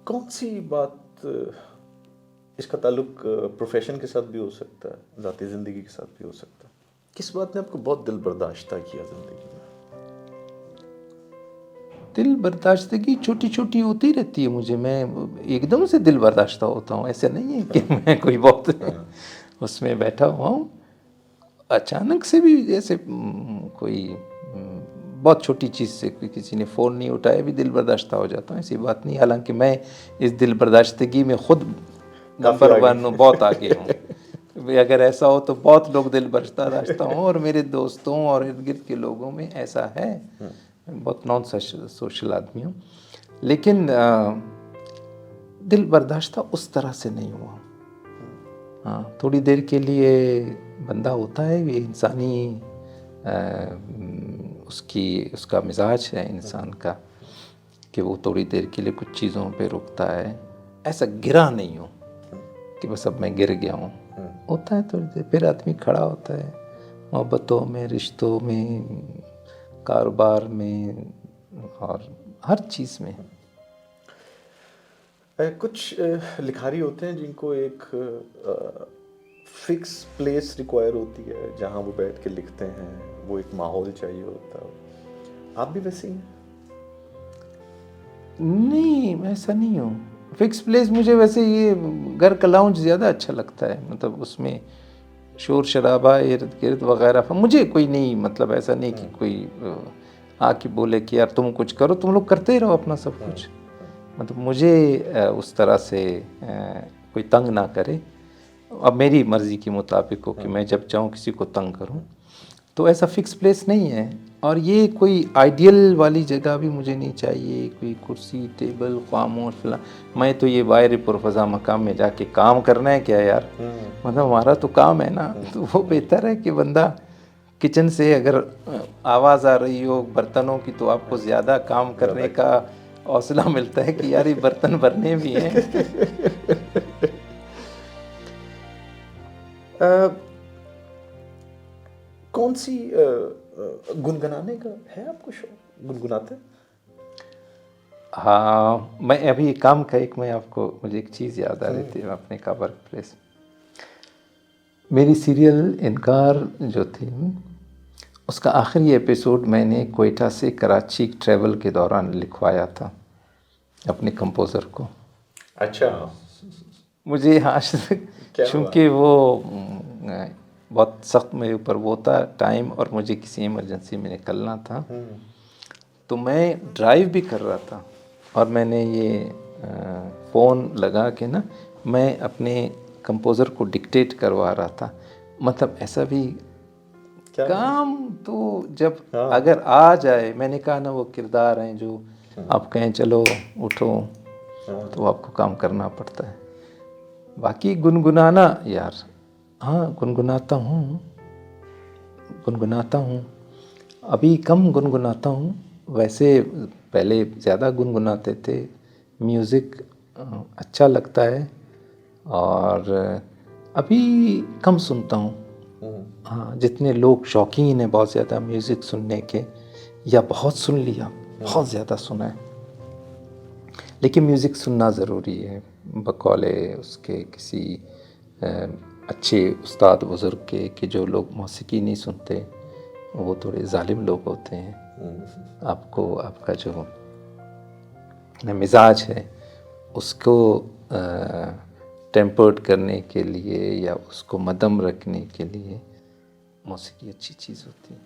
کون سی بات اس کا تعلق پروفیشن کے ساتھ بھی ہو سکتا ہے، ذاتی زندگی کے ساتھ بھی ہو سکتا ہے، کس بات نے آپ کو بہت دل برداشتہ کیا زندگی میں؟ دل برداشتگی چھوٹی چھوٹی ہوتی رہتی ہے مجھے، میں ایک دم سے دل برداشتہ ہوتا ہوں، ایسے نہیں ہے کہ میں کوئی بہت اس میں بیٹھا ہوا ہوں. اچانک سے بھی جیسے کوئی بہت چھوٹی چیز سے کسی نے فون نہیں اٹھایا بھی دل برداشتہ ہو جاتا ہوں، ایسی بات نہیں. حالانکہ میں اس دل برداشتگی میں خود نمبر ون ہوں، بہت آگے ہوں. اگر ایسا ہو تو بہت لوگ دل برداشتہ ہوں، اور میرے دوستوں اور ارد گرد کے لوگوں میں ایسا ہے. بہت نان سوشل آدمی ہوں، لیکن دل برداشتہ اس طرح سے نہیں ہوا. ہاں، تھوڑی دیر کے لیے بندہ ہوتا ہے، یہ انسانی اس کا مزاج ہے انسان کا کہ وہ تھوڑی دیر کے لیے کچھ چیزوں پہ رکتا ہے. ایسا گرا نہیں ہوں کہ بس اب میں گر گیا ہوں. ہوتا ہے تھوڑی دیر، پھر آدمی کھڑا ہوتا ہے، محبتوں میں، رشتوں میں، کاروبار میں، اور ہر چیز میں. کچھ لکھاری ہوتے ہیں جن کو ایک فکس پلیس ریکوائر ہوتی ہے جہاں وہ بیٹھ کے لکھتے ہیں، وہ ایک ماحول چاہیے ہوتا ہے. آپ بھی ویسے ہی ہیں؟ نہیں، ایسا نہیں ہوں. فکس پلیس مجھے ویسے یہ گھر کا لاؤنج زیادہ اچھا لگتا ہے، مطلب اس میں شور شرابہ ارد گرد وغیرہ. مجھے کوئی نہیں، مطلب ایسا نہیں کہ کوئی آ کے بولے کہ یار تم کچھ کرو، تم لوگ کرتے ہی رہو اپنا سب کچھ. مطلب مجھے اس طرح سے کوئی تنگ نہ کرے. اب میری مرضی کے مطابق ہو کہ میں جب چاہوں کسی کو تنگ کروں. تو ایسا فکس پلیس نہیں ہے. اور یہ کوئی آئیڈیل والی جگہ بھی مجھے نہیں چاہیے، کوئی کرسی ٹیبل خاموش فلاں. میں تو یہ باہر پرفضا مقام میں جا کے کام کرنا ہے کیا یار؟ مطلب ہمارا تو کام ہے نا. تو وہ بہتر ہے کہ بندہ کچن سے اگر آواز آ رہی ہو برتنوں کی تو آپ کو زیادہ کام کرنے کا حوصلہ ملتا ہے کہ یار یہ برتن بھرنے بھی ہیں. کون سی گنگنانے کا ہے آپ کو شوق؟ گنگناتے؟ ہاں، میں ابھی کام کا میں آپ کو، مجھے ایک چیز یاد آ رہی تھی اپنے کا ورک پلیس. میری سیریل انکار جو تھی، اس کا آخری ایپیسوڈ میں نے کوئٹہ سے کراچی ٹریول کے دوران لکھوایا تھا اپنے کمپوزر کو. اچھا. مجھے چونکہ وہ بہت سخت میرے اوپر وہ تھا ٹائم، اور مجھے کسی ایمرجنسی میں نکلنا تھا، تو میں ڈرائیو بھی کر رہا تھا، اور میں نے یہ فون لگا کے نا میں اپنے کمپوزر کو ڈکٹیٹ کروا رہا تھا. مطلب ایسا بھی کام تو جب اگر آ جائے، میں نے کہا نا وہ کردار ہیں جو آپ کہیں چلو اٹھو تو آپ کو کام کرنا پڑتا ہے. باقی گنگنانا یار، ہاں گنگناتا ہوں. ابھی کم گنگناتا ہوں، ویسے پہلے زیادہ گنگناتے تھے. میوزک اچھا لگتا ہے، اور ابھی کم سنتا ہوں. ہاں، جتنے لوگ شوقین ہیں بہت زیادہ میوزک سننے کے، یا بہت سن لیا، بہت زیادہ سنا ہے. لیکن میوزک سننا ضروری ہے، بقول اس کے کسی اچھے استاد بزرگ کے، کہ جو لوگ موسیقی نہیں سنتے وہ تھوڑے ظالم لوگ ہوتے ہیں. آپ کا جو مزاج ہے اس کو ٹیمپرڈ کرنے کے لیے یا اس کو مدم رکھنے کے لیے موسیقی اچھی چیز ہوتی ہے.